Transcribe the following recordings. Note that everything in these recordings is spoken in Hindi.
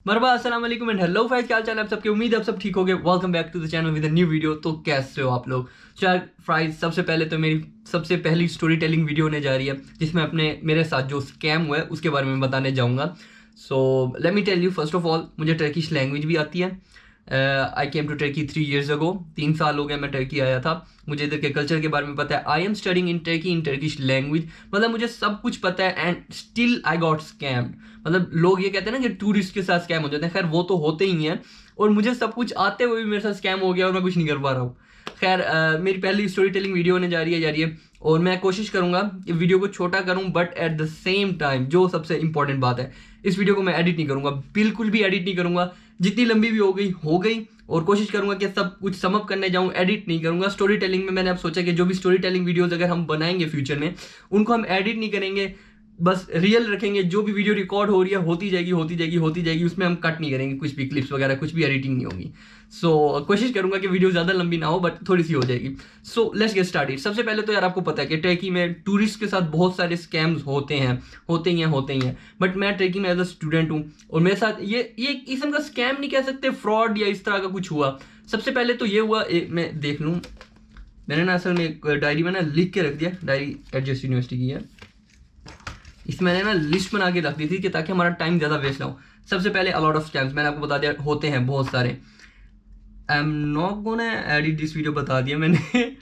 मरहबा, अस्सलाम वालेकुम एंड हेलो फ्रेंड्स, क्या हाल चाल है आप सबके। उम्मीद है आप सब ठीक होंगे। Welcome back to the channel with a new video. तो कैसे हो आप लोग। चार फ्राइज, सबसे पहले तो मेरी सबसे पहली स्टोरी टेलिंग वीडियो होने जा रही है जिसमें अपने मेरे साथ जो स्कैम हुआ है उसके बारे में बताने जाऊंगा। So let me tell you, first of all मुझे टर्किश लैंग्वेज भी आती है। I came to Turkey 3 years ago। 3 साल हो गए मैं टर्की आया था। मुझे इधर के कल्चर के बारे में पता है। I am studying in Turkey in Turkish language. मतलब मुझे सब कुछ पता है and still I got scammed. मतलब लोग ये कहते हैं ना कि टूरिस्ट के साथ स्कैम हो जाते हैं, खैर वो तो होते ही हैं और मुझे सब कुछ आते हुए भी मेरे साथ स्कैम हो गया और मैं कुछ नहीं कर पा रहा हूँ। खैर मेरी पहली स्टोरी टेलिंग वीडियो होने जा रही है और मैं कोशिश करूंगा कि वीडियो को छोटा करूं, but at the same time जो सबसे इंपॉर्टेंट बात है, इस वीडियो को मैं एडिट नहीं करूंगा, बिल्कुल भी एडिट नहीं करूंगा। जितनी लंबी भी हो गई और कोशिश करूंगा कि सब कुछ समअप करने जाऊं, एडिट नहीं करूंगा। स्टोरी टेलिंग में मैंने अब सोचा कि जो भी स्टोरी टेलिंग वीडियोस अगर हम बनाएंगे फ्यूचर में, उनको हम एडिट नहीं करेंगे, बस रियल रखेंगे। जो भी वीडियो रिकॉर्ड हो रही है होती जाएगी, उसमें हम कट नहीं करेंगे, कुछ भी क्लिप्स वगैरह कुछ भी एडिटिंग नहीं होगी। सो कोशिश करूंगा कि वीडियो ज़्यादा लंबी ना हो, बट थोड़ी सी हो जाएगी। So let's get started. सबसे पहले तो यार आपको पता है कि टर्की में टूरिस्ट के साथ बहुत सारे स्कैम्स होते ही हैं। बट मैं टर्की में एज अ स्टूडेंट हूँ और मेरे साथ ये एक किस्म का स्कैम नहीं कह सकते, फ्रॉड या इस तरह का कुछ हुआ। सबसे पहले तो ये हुआ, मैं देख लूँ, मैंने ना असल में एक डायरी में ना लिख के रख दिया। डायरी एडजस्ट यूनिवर्सिटी की है, इसमें मैंने ना लिस्ट बना के रख दी थी कि ताकि हमारा टाइम ज़्यादा वेस्ट ना हो। सबसे पहले अलॉट ऑफ स्कैम्स मैंने आपको बता दिया होते हैं बहुत सारे। I am not gonna edit this video, बता दिया मैंने।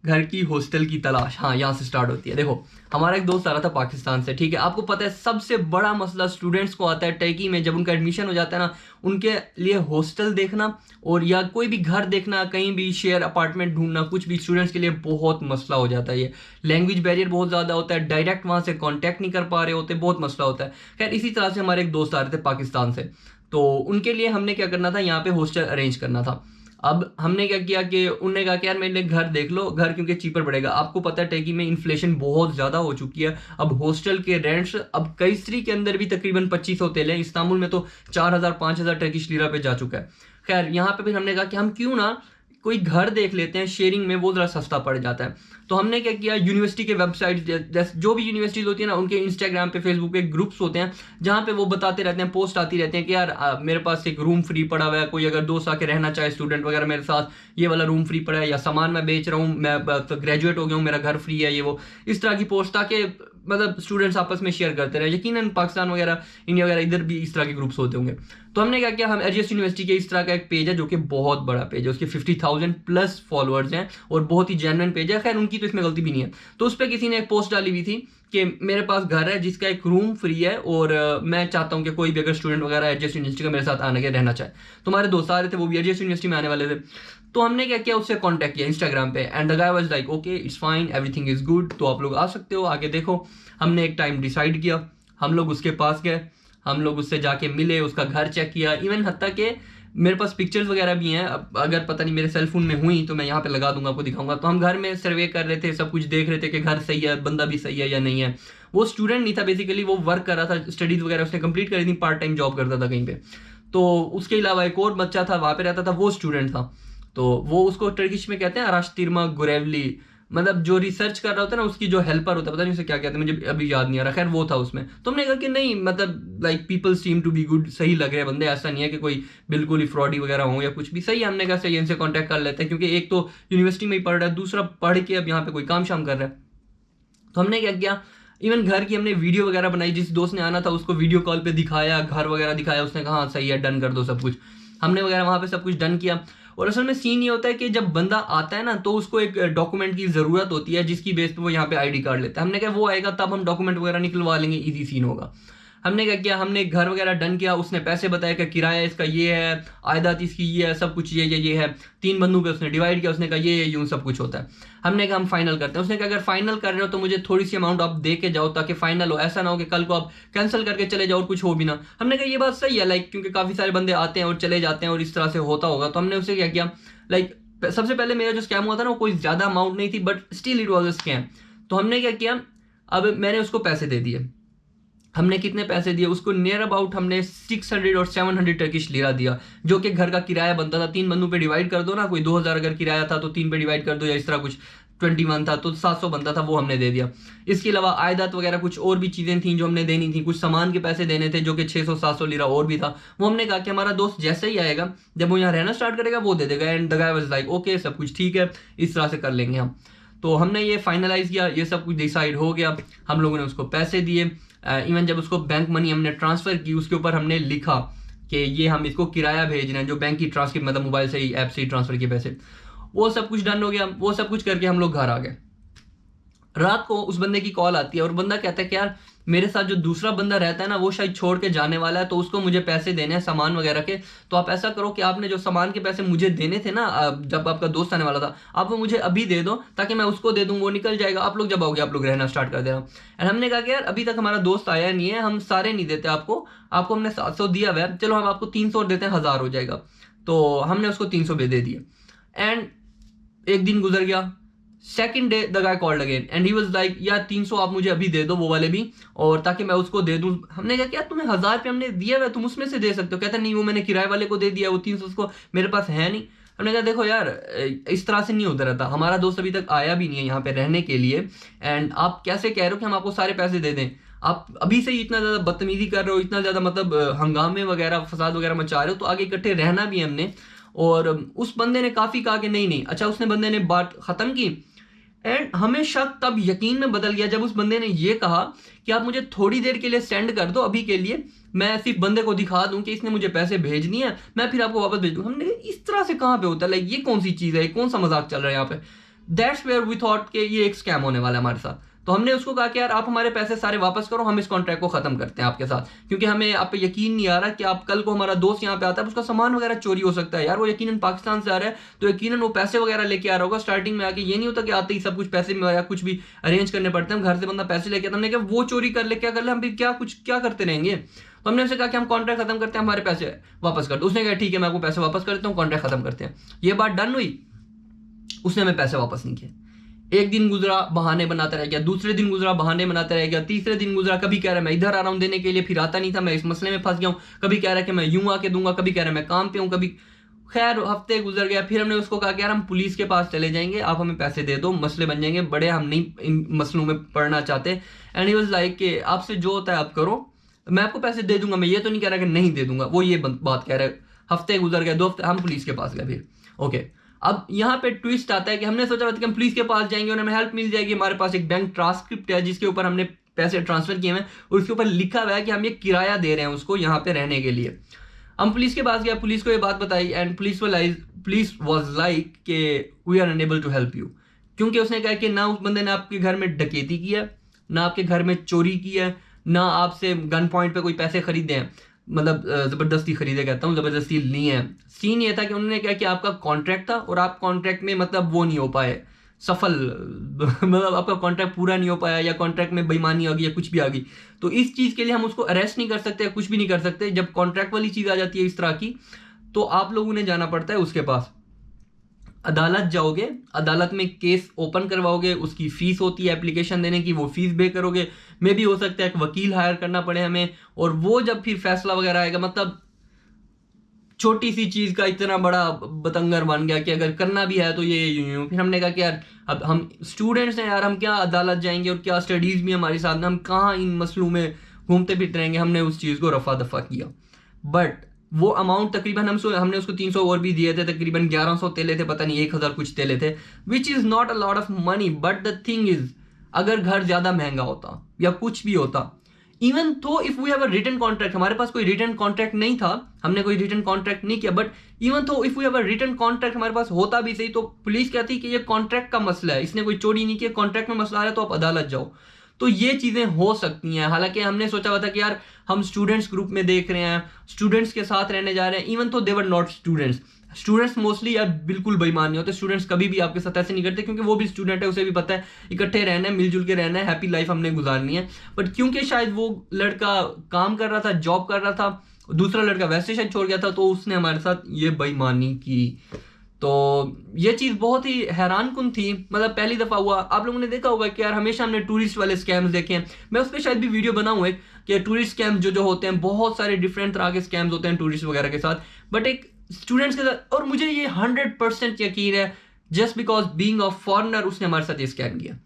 घर की हॉस्टल की तलाश, हाँ यहाँ से स्टार्ट होती है। देखो हमारा एक दोस्त आ रहा था पाकिस्तान से, ठीक है। आपको पता है सबसे बड़ा मसला स्टूडेंट्स को आता है टर्की में, जब उनका एडमिशन हो जाता है ना, उनके लिए हॉस्टल देखना और या कोई भी घर देखना, कहीं भी शेयर अपार्टमेंट ढूंढना, कुछ भी स्टूडेंट्स के लिए बहुत मसला हो जाता है। ये लैंग्वेज बैरियर बहुत ज़्यादा होता है, डायरेक्ट वहाँ से कॉन्टैक्ट नहीं कर पा रहे होते, बहुत मसला होता है। खैर इसी तरह से हमारे एक दोस्त आ रहे थे पाकिस्तान से, तो उनके लिए हमने क्या करना था, यहाँ पे हॉस्टल अरेंज करना था। अब हमने क्या किया कि उनने कहा कि यार मेरे लिए घर देख लो, घर क्योंकि चीपर पड़ेगा। आपको पता है टर्की में इन्फ्लेशन बहुत ज़्यादा हो चुकी है। अब हॉस्टल के रेंट्स अब कैसरी के अंदर भी तकरीबन 2500 तेल है, इस्तांबुल में तो 4000-5000 टर्किश लीरा पे जा चुका है। खैर यहाँ पे फिर हमने कहा कि हम क्यों ना कोई घर देख लेते हैं शेयरिंग में, वो ज़रा सस्ता पड़ जाता है। तो हमने क्या किया, यूनिवर्सिटी के वेबसाइट, जैसे जो भी यूनिवर्सिटीज होती है ना, उनके इंस्टाग्राम पे फेसबुक पे ग्रुप्स होते हैं जहाँ पे वो बताते रहते हैं, पोस्ट आती रहती हैं कि यार मेरे पास एक रूम फ्री पड़ा हुआ है, कोई अगर दोस्त आके रहना चाहे स्टूडेंट वगैरह मेरे साथ, ये वाला रूम फ्री पड़ा है, या सामान मैं बेच रहा हूँ, मैं तो ग्रेजुएट हो गया हूँ, मेरा घर फ्री है, ये वो इस तरह की पोस्ट, ताकि मतलब स्टूडेंट्स आपस में शेयर करते रहे। यकीनन पाकिस्तान वगैरह, इंडिया वगैरह इधर भी इस तरह के ग्रुप्स होते होंगे। तो हमने क्या किया, हम एजीएस यूनिवर्सिटी के इस तरह का एक पेज है जो कि बहुत बड़ा पेज है, उसके 50,000+ फॉलोअर्स हैं और बहुत ही जेन्युइन पेज है। खैर उनकी तो इसमें गलती भी नहीं है। तो उस पर किसी ने एक पोस्ट डाली हुई थी कि मेरे पास घर है जिसका एक रूम फ्री है और मैं चाहता हूँ कि कोई भी अगर स्टूडेंट वगैरह एजीएस यूनिवर्सिटी का मेरे साथ आने के रहना चाहे। तो हमारे दोस्त आ रहे थे, वो भी एजीएस यूनिवर्सिटी में आने वाले थे। तो हमने क्या किया, उससे कांटेक्ट किया इंस्टाग्राम पे and the guy was like okay it's fine, everything is good, तो आप लोग आ सकते हो, आगे देखो। हमने एक टाइम डिसाइड किया, हम लोग उसके पास गए, हम लोग उससे जाके मिले, उसका घर चेक किया। इवन हत्ता के मेरे पास पिक्चर्स वगैरह भी हैं, अब अगर पता नहीं मेरे सेल फोन में हुई तो मैं यहाँ पे लगा दूंगा, आपको दिखाऊंगा। तो हम घर में सर्वे कर रहे थे, सब कुछ देख रहे थे कि घर सही है, बंदा भी सही है या नहीं है। वो स्टूडेंट नहीं था बेसिकली, वो वर्क कर रहा था, स्टडीज वगैरह उसने कंप्लीट करी थी, पार्ट टाइम जॉब करता था कहीं पे। तो उसके अलावा एक और बच्चा था वहाँ पे रहता था, वो स्टूडेंट था। तो वो उसको टर्किश में कहते हैं अराश्तिरमा गुरेवली, मतलब जो रिसर्च कर रहा होता है ना, उसकी जो हेल्पर होता है, पता नहीं उसे क्या कहते हैं, मुझे अभी याद नहीं आ रहा। खैर वो था उसमें। तो हमने कहा कि नहीं, मतलब like people seem to be good, सही लग रहे हैं बंदे, ऐसा नहीं है कि कोई बिल्कुल ही फ्रॉडी वगैरह हो या कुछ भी। सही है, हमने कहा सही, इनसे कांटेक्ट कर लेते हैं, क्योंकि एक तो यूनिवर्सिटी में ही पढ़ रहा है, दूसरा पढ़ के अब यहाँ पे कोई काम शाम कर रहा है। तो हमने क्या किया, इवन घर की हमने वीडियो वगैरह बनाई, जिस दोस्त ने आना था उसको वीडियो कॉल पे दिखाया, घर वगैरह दिखाया, उसने कहा हाँ सही है, डन कर दो सब कुछ। हमने वगैरह वहाँ पे सब कुछ डन किया। और असल में सीन ये होता है कि जब बंदा आता है ना, तो उसको एक डॉक्यूमेंट की ज़रूरत होती है जिसकी बेस पे वो यहाँ पे आईडी कार्ड लेता है। हमने कहा वो आएगा तब हम डॉक्यूमेंट वगैरह निकलवा लेंगे, इजी सीन होगा। हमने क्या किया, हमने घर वगैरह डन किया, उसने पैसे बताया कि किराया इसका ये है, आयदात इसकी ये है, सब कुछ ये है। 3 बंदों पे उसने डिवाइड किया, उसने कहा ये यूँ सब कुछ होता है। हमने कहा हम फाइनल करते हैं। उसने कहा अगर फाइनल कर रहे हो तो मुझे थोड़ी सी अमाउंट आप दे के जाओ ताकि फाइनल हो, ऐसा ना हो कि कल को आप कैंसिल करके चले जाओ और कुछ हो भी ना। हमने कहा ये बात सही है, लाइक क्योंकि काफ़ी सारे बंदे आते हैं और चले जाते हैं और इस तरह से होता होगा। तो हमने उसे क्या किया, लाइक सबसे पहले मेरा जो स्कैम हुआ था ना, वो कोई ज़्यादा अमाउंट नहीं थी, but still it was a scam. तो हमने क्या किया, अब मैंने उसको पैसे दे दिए। हमने कितने पैसे दिए उसको, नियर अबाउट हमने 600 और 700 टर्किश लीरा दिया, जो कि घर का किराया बनता था। 3 बंदों पे डिवाइड कर दो ना, कोई 2000 अगर किराया था तो 3 पे डिवाइड कर दो या इस तरह कुछ। 21 था तो 700 बनता था, वो हमने दे दिया। इसके अलावा आयदात वगैरह कुछ और भी चीज़ें थी जो हमने देनी थी, कुछ सामान के पैसे देने थे जो कि 600-700 लीरा और भी था। वो हमने कहा कि हमारा दोस्त जैसे ही आएगा, जब वो यहाँ रहना स्टार्ट करेगा वो दे देगा। And the guy was like okay, सब कुछ ठीक है, इस तरह से कर लेंगे हम। तो हमने ये फाइनलाइज किया, ये सब कुछ डिसाइड हो गया, हम लोगों ने उसको पैसे दिए। इवन जब उसको बैंक मनी हमने ट्रांसफ़र की, उसके ऊपर हमने लिखा कि ये हम इसको किराया भेज रहे हैं, जो बैंक की ट्रांसफर मतलब मोबाइल से ही ऐप से ही ट्रांसफ़र किए पैसे। वो सब कुछ डन हो गया। वो सब कुछ करके हम लोग घर आ गए। रात को उस बंदे की कॉल आती है और बंदा कहता है कि यार मेरे साथ जो दूसरा बंदा रहता है ना, वो शायद छोड़ के जाने वाला है, तो उसको मुझे पैसे देने हैं सामान वगैरह के। तो आप ऐसा करो कि आपने जो सामान के पैसे मुझे देने थे ना, जब आपका दोस्त आने वाला था, आप वो मुझे अभी दे दो ताकि मैं उसको दे दूँ, वो निकल जाएगा। आप लोग जब आओगे आप लोग रहना स्टार्ट कर देना। एंड हमने कहा कि यार अभी तक हमारा दोस्त आया नहीं है, हम सारे नहीं देते आपको हमने 700 दिया हुआ है, चलो हम आपको 300 देते हैं, 1000 हो जाएगा। तो हमने उसको 300 दे दिए। एंड एक दिन गुजर गया। Second day the guy called again and he was like यार 300 आप मुझे अभी दे दो, वो वाले भी, और ताकि मैं उसको दे दूं। हमने कहा क्या तुम्हें 1000 रुपये हमने दिया हुआ, तुम उसमें से दे सकते हो। कहता नहीं, वो मैंने किराए वाले को दे दिया, वो 300 उसको मेरे पास है नहीं। हमने कहा देखो यार इस तरह से नहीं होता रहता, हमारा दोस्त अभी तक आया भी नहीं है यहाँ पे रहने के लिए, एंड आप कैसे कह रहे हो कि हम आपको सारे पैसे दे दें। आप अभी से ही इतना ज़्यादा बदतमीजी कर रहे हो, इतना ज़्यादा मतलब हंगामे वगैरह फसाद वगैरह मचा रहे हो, तो आगे इकट्ठे रहना भी हमने। और उस बंदे ने काफ़ी कहा कि नहीं नहीं। अच्छा, उसने बंदे ने बात ख़त्म की। एंड हमें शक तब यकीन में बदल गया जब उस बंदे ने ये कहा कि आप मुझे थोड़ी देर के लिए सेंड कर दो, अभी के लिए मैं सिर्फ बंदे को दिखा दूं कि इसने मुझे पैसे भेजनी है, मैं फिर आपको वापस भेज दूं। हमने इस तरह से कहाँ पे होता है, लाइक ये कौन सी चीज़ है, कौन सा मजाक चल रहा है यहाँ पे। दैट्स वेयर वी थॉट कि ये एक स्कैम होने वाला है हमारे साथ। तो हमने उसको कहा कि यार आप हमारे पैसे सारे वापस करो, हम इस कॉन्ट्रैक्ट को खत्म करते हैं आपके साथ, क्योंकि हमें आप पे यकीन नहीं आ रहा कि आप कल को हमारा दोस्त यहाँ पे आता है, उसका सामान वगैरह चोरी हो सकता है। यार वो यकीनन पाकिस्तान से आ रहा है, तो यकीनन वो पैसे वगैरह लेके आ रहा होगा। स्टार्टिंग में आके ये नहीं होता कि आते ही सब कुछ पैसे में या कुछ भी अरेंज करने पड़ते हैं। घर से बंदा पैसे लेके आता, हमने कहा वो चोरी कर ले, क्या कर ले, हम भी क्या करते रहेंगे। तो हमने उससे कहा कि हम कॉन्ट्रैक्ट खत्म करते हैं, हमारे पैसे वापस कर दो। उसने कहा ठीक है, मैं आपको पैसे वापस कर देता हूँ, कॉन्ट्रैक्ट खत्म करते हैं। ये बात डन हुई, उसने हमें पैसे वापस नहीं किए। एक दिन गुजरा, बहाने बनाता रह गया। दूसरे दिन गुजरा, बहाने बनाता रह गया। तीसरे दिन गुजरा, कभी कह रहा है मैं इधर आ रहा हूँ देने के लिए, फिर आता नहीं था, मैं इस मसले में फंस गया हूँ। कभी कह रहा है कि मैं यूं आके दूंगा, कभी कह रहा है मैं काम पे हूँ, कभी। खैर हफ्ते गुजर गया। फिर हमने उसको कहा कि यार हम पुलिस के पास चले जाएंगे, आप हमें पैसे दे दो, मसले बन जाएंगे बड़े, हम नहीं इन मसलों में पड़ना चाहते। एंड ही वाज लाइक कि आपसे जो होता है आप करो, मैं आपको पैसे दे दूंगा, मैं ये तो नहीं कह रहा कि नहीं दे दूंगा। वो ये बात कह रहा है। हफ्ते गुजर गए, 2 हफ्ते, हम पुलिस के पास गए फिर। ओके, अब यहाँ पे ट्विस्ट आता है कि हमने सोचा था कि हम पुलिस के पास जाएंगे और हमें हेल्प मिल जाएगी। हमारे पास एक बैंक ट्रांसक्रिप्ट है जिसके ऊपर हमने पैसे ट्रांसफर किए हैं, और उसके ऊपर लिखा हुआ है कि हम ये किराया दे रहे हैं उसको यहाँ पे रहने के लिए। हम पुलिस के पास गए, पुलिस को ये बात बताई, एंड पुलिस वाज लाइक कि we are unable to help you, क्योंकि उसने कहा कि ना उस बंदे ने आपके घर में डकैती की है, ना आपके घर में चोरी की है, ना आपसे गन पॉइंट पे कोई पैसे खरीदे हैं, मतलब ज़बरदस्ती खरीदे, कहता हूँ ज़बरदस्ती नहीं है। सीन ये था कि उन्होंने कहा कि आपका कॉन्ट्रैक्ट था और आप कॉन्ट्रैक्ट में मतलब वो नहीं हो पाए सफल, मतलब आपका कॉन्ट्रैक्ट पूरा नहीं हो पाया, या कॉन्ट्रैक्ट में बेईमानी आ गई या कुछ भी आ गई, तो इस चीज़ के लिए हम उसको अरेस्ट नहीं कर सकते, कुछ भी नहीं कर सकते। जब कॉन्ट्रैक्ट वाली चीज़ आ जाती है इस तरह की, तो आप लोगों ने जाना पड़ता है उसके पास, अदालत जाओगे, अदालत में केस ओपन करवाओगे, उसकी फीस होती है एप्लीकेशन देने की, वो फीस पे करोगे। मे भी हो सकता है एक वकील हायर करना पड़े हमें, और वो जब फिर फैसला वगैरह आएगा, मतलब छोटी सी चीज़ का इतना बड़ा बतंगर बन गया कि अगर करना भी है तो ये यूं। फिर हमने कहा कि यार अब हम स्टूडेंट्स हैं यार, हम क्या अदालत जाएंगे, और क्या स्टडीज़ भी हमारे साथ में, हम कहाँ इन मसलों में घूमते फिरते रहेंगे। हमने उस चीज़ को रफा दफा किया। बट वो अमाउंट तकरीबन हमने उसको 300 और भी दिए थे, तकरीबन 1100 तेले थे, पता नहीं 1000 कुछ तेले थे, which is not a lot of money. But the thing is, अगर घर ज़्यादा महंगा होता या कुछ भी होता, even though if we have a written contract, हमारे पास कोई रिटन कॉन्ट्रैक्ट नहीं था, हमने कोई रिटन कॉन्ट्रैक्ट नहीं किया, but even though if we have a written contract हमारे पास होता भी सही, तो पुलिस कहती कि ये कॉन्ट्रैक्ट का मसला है, इसने कोई चोरी नहीं किया, कॉन्ट्रैक्ट में मसला आ रहा है, तो आप अदालत जाओ। तो ये चीज़ें हो सकती हैं। हालांकि हमने सोचा हुआ था कि यार हम स्टूडेंट्स ग्रुप में देख रहे हैं, स्टूडेंट्स के साथ रहने जा रहे हैं, इवन तो देवर नॉट स्टूडेंट्स मोस्टली यार बिल्कुल बेईमान नहीं होते। स्टूडेंट्स कभी भी आपके साथ ऐसे नहीं करते, क्योंकि वो भी स्टूडेंट है, उसे भी पता है इकट्ठे रहना है, मिलजुल के रहना है, हैप्पी लाइफ हमने गुजारनी है। बट क्योंकि शायद वो लड़का काम कर रहा था, जॉब कर रहा था, दूसरा लड़का वैसे शायद छोड़ गया था, तो उसने हमारे साथ ये बेईमानी की। तो ये चीज़ बहुत ही हैरान कुन थी, मतलब पहली दफ़ा हुआ। आप लोगों ने देखा होगा कि यार हमेशा हमने टूरिस्ट वाले स्कैम्स देखे हैं, मैं उस पर शायद भी वीडियो बनाऊँ एक, कि टूरिस्ट स्कैम्स जो होते हैं, बहुत सारे डिफरेंट तरह के स्कैम्स होते हैं टूरिस्ट वगैरह के साथ, बट एक स्टूडेंट्स के साथ। और मुझे ये 100% यकीन है just because being a foreigner उसने हमारे साथ ये स्कैम किया।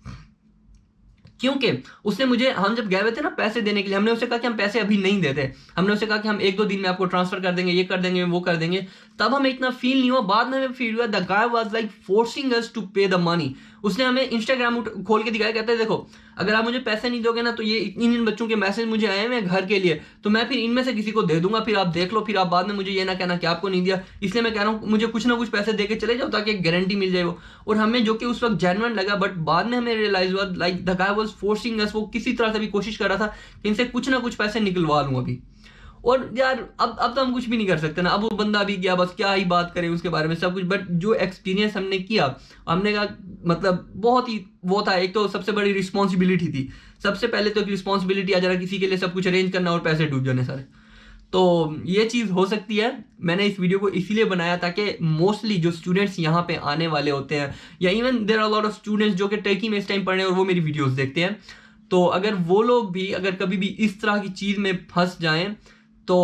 क्योंकि उसने मुझे, हम जब गए हुए थे ना पैसे देने के लिए, हमने उससे कहा कि हम पैसे अभी नहीं देते, हमने उससे कहा कि हम 1-2 दिन में आपको ट्रांसफर कर देंगे, ये कर देंगे, वो कर देंगे। तब हमें इतना फील नहीं हुआ, बाद में हमें फील हुआ the guy was like forcing us to pay the money. उसने हमें इंस्टाग्राम खोल के दिखाया, कहते हैं देखो अगर आप मुझे पैसे नहीं दोगे ना तो ये इन बच्चों के मैसेज मुझे आए हैं घर के लिए, तो मैं फिर इनमें से किसी को दे दूंगा, फिर आप देख लो, फिर आप बाद में मुझे ये ना कहना कि आपको नहीं दिया। इसलिए मैं कह रहा हूँ मुझे कुछ ना कुछ पैसे दे के चले जाओ ताकि एक गारंटी मिल जाए वो। और हमें जो कि उस वक्त जेन्युइन लगा, बट बाद में हमें रियलाइज हुआ like the guy was forcing us, वो किसी तरह से भी कोशिश कर रहा था कि इनसे कुछ ना कुछ पैसे निकलवा लूं अभी। और यार अब तो हम कुछ भी नहीं कर सकते ना, अब वो बंदा भी गया, बस क्या ही बात करें उसके बारे में सब कुछ। बट जो एक्सपीरियंस हमने किया, हमने कहा मतलब बहुत ही वो था। एक तो सबसे बड़ी रिस्पॉन्सिबिलिटी थी, सबसे पहले तो एक रिस्पॉन्सिबिलिटी आ जा रहा किसी के लिए सब कुछ अरेंज करना और पैसे डूब जाने सारे। तो ये चीज़ हो सकती है। मैंने इस वीडियो को इसीलिए बनाया ताकि मोस्टली जो स्टूडेंट्स यहाँ पे आने वाले होते हैं, या even there are lot of students जो कि टर्की में इस टाइम पढ़ रहे हैं और वो मेरी वीडियोस देखते हैं, तो अगर वो लोग भी अगर कभी भी इस तरह की चीज़ में फंस जाएं तो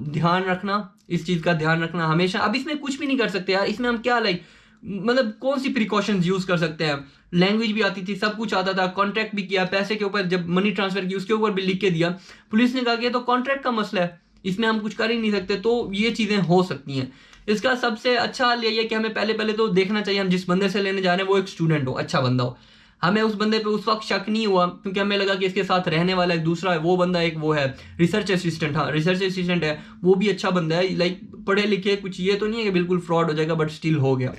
ध्यान रखना, इस चीज़ का ध्यान रखना हमेशा। अब इसमें कुछ भी नहीं कर सकते यार, इसमें हम क्या लाइक मतलब कौन सी प्रिकॉशंस यूज़ कर सकते हैं। लैंग्वेज भी आती थी, सब कुछ आता था, कॉन्ट्रैक्ट भी किया, पैसे के ऊपर जब मनी ट्रांसफर की उसके ऊपर भी लिख के दिया। पुलिस ने कहा कि तो कॉन्ट्रैक्ट का मसला है, इसमें हम कुछ कर ही नहीं सकते। तो ये चीज़ें हो सकती हैं। इसका सबसे अच्छा हाल यही है कि हमें पहले पहले तो देखना चाहिए हम जिस बंदे से लेने जा रहे हैं वो एक स्टूडेंट हो, अच्छा बंदा हो। हमें उस बंदे पे उस वक्त शक नहीं हुआ क्योंकि हमें लगा कि इसके साथ रहने वाला एक दूसरा है, वो बंदा एक वो है रिसर्च असिस्टेंट। हाँ रिसर्च असिस्टेंट है, वो भी अच्छा बंदा है, लाइक पढ़े लिखे, कुछ ये तो नहीं है कि बिल्कुल फ्रॉड हो जाएगा, बट स्टिल हो गया।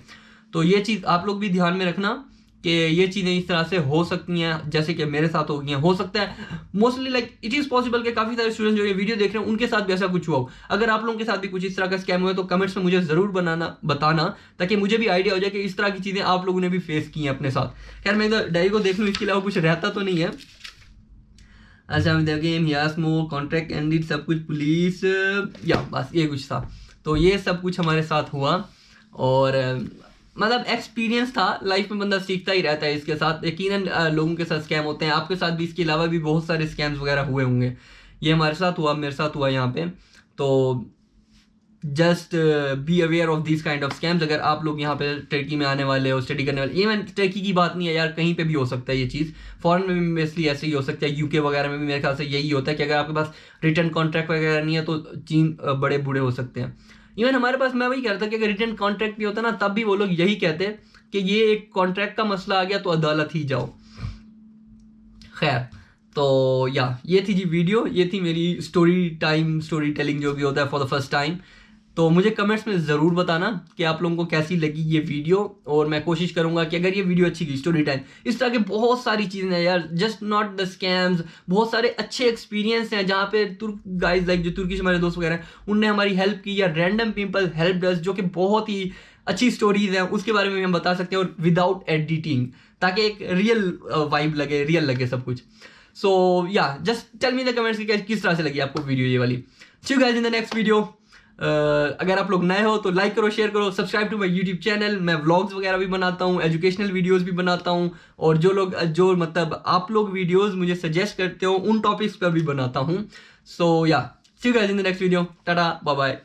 तो ये चीज़ आप लोग भी ध्यान में रखना कि ये चीज़ें इस तरह से हो सकती हैं जैसे कि मेरे साथ हो गई हैं। हो सकता है mostly like it is possible कि काफ़ी सारे स्टूडेंट जो ये वीडियो देख रहे हैं उनके साथ भी ऐसा कुछ हुआ हो। अगर आप लोगों के साथ भी कुछ इस तरह का स्कैम हुआ है तो कमेंट्स में मुझे ज़रूर बताना ताकि मुझे भी आइडिया हो जाए कि इस तरह की चीज़ें आप लोगों ने भी फेस की हैं अपने साथ। खैर मैं इधर डायरी को देख लूँ, इसके अलावा कुछ रहता तो नहीं है। अच्छा हम गेम यास मोर कॉन्ट्रैक्ट एंडेड सब कुछ पुलिस, या बस ये कुछ था। तो ये सब कुछ हमारे साथ हुआ और मतलब एक्सपीरियंस था, लाइफ में बंदा सीखता ही रहता है इसके साथ। यकीनन लोगों के साथ स्कैम होते हैं, आपके साथ भी इसके अलावा भी बहुत सारे स्कैम्स वगैरह हुए होंगे। ये हमारे साथ हुआ, मेरे साथ हुआ यहाँ पे। तो just be aware of this kind of scams. अगर आप लोग यहाँ पे टर्की में आने वाले हो, स्टडी करने वाले, इवन टर्की की बात नहीं है यार, कहीं पे भी हो सकता है ये चीज़। फॉरेन में भी बेसिकली ऐसे ही हो सकता है, यूके वगैरह में भी मेरे ख्याल से यही होता है कि अगर आपके पास रिटर्न कॉन्ट्रैक्ट वगैरह नहीं है तो चीन बड़े बूढ़े हो सकते हैं। इवन हमारे पास, मैं वही कह रहा था कि अगर रिटर्न कॉन्ट्रैक्ट भी होता ना तब भी वो लोग यही कहते कि ये एक कॉन्ट्रैक्ट का मसला आ गया तो अदालत ही जाओ। खैर तो या ये थी जी वीडियो, ये थी मेरी स्टोरी टेलिंग जो भी होता है फॉर द फर्स्ट टाइम। तो मुझे कमेंट्स में ज़रूर बताना कि आप लोगों को कैसी लगी ये वीडियो, और मैं कोशिश करूंगा कि अगर ये वीडियो अच्छी की, स्टोरी टाइम, इस तरह के बहुत सारी चीज़ें हैं यार, जस्ट नॉट द स्कैम्स, बहुत सारे अच्छे एक्सपीरियंस हैं जहाँ पे तुर्क गाइज लाइक जो तुर्किश हमारे दोस्त वगैरह हैं उनने हमारी हेल्प की, या रैंडम पीपल हेल्प अस, जो कि बहुत ही अच्छी स्टोरीज हैं, उसके बारे में भी हम बता सकते हैं और विदाउट एडिटिंग, ताकि एक रियल वाइब लगे, रियल लगे सब कुछ। So yeah just tell me in the comments कि किस तरह से लगी आपको वीडियो ये वाली। See you guys in the next video. अगर आप लोग नए हो तो लाइक करो, शेयर करो, subscribe to my YouTube channel. मैं व्लॉग्स वगैरह भी बनाता हूँ, एजुकेशनल वीडियोस भी बनाता हूँ, और जो मतलब आप लोग वीडियोस मुझे सजेस्ट करते हो उन टॉपिक्स पर भी बनाता हूँ। So yeah see you guys in the next video. Tata bye bye.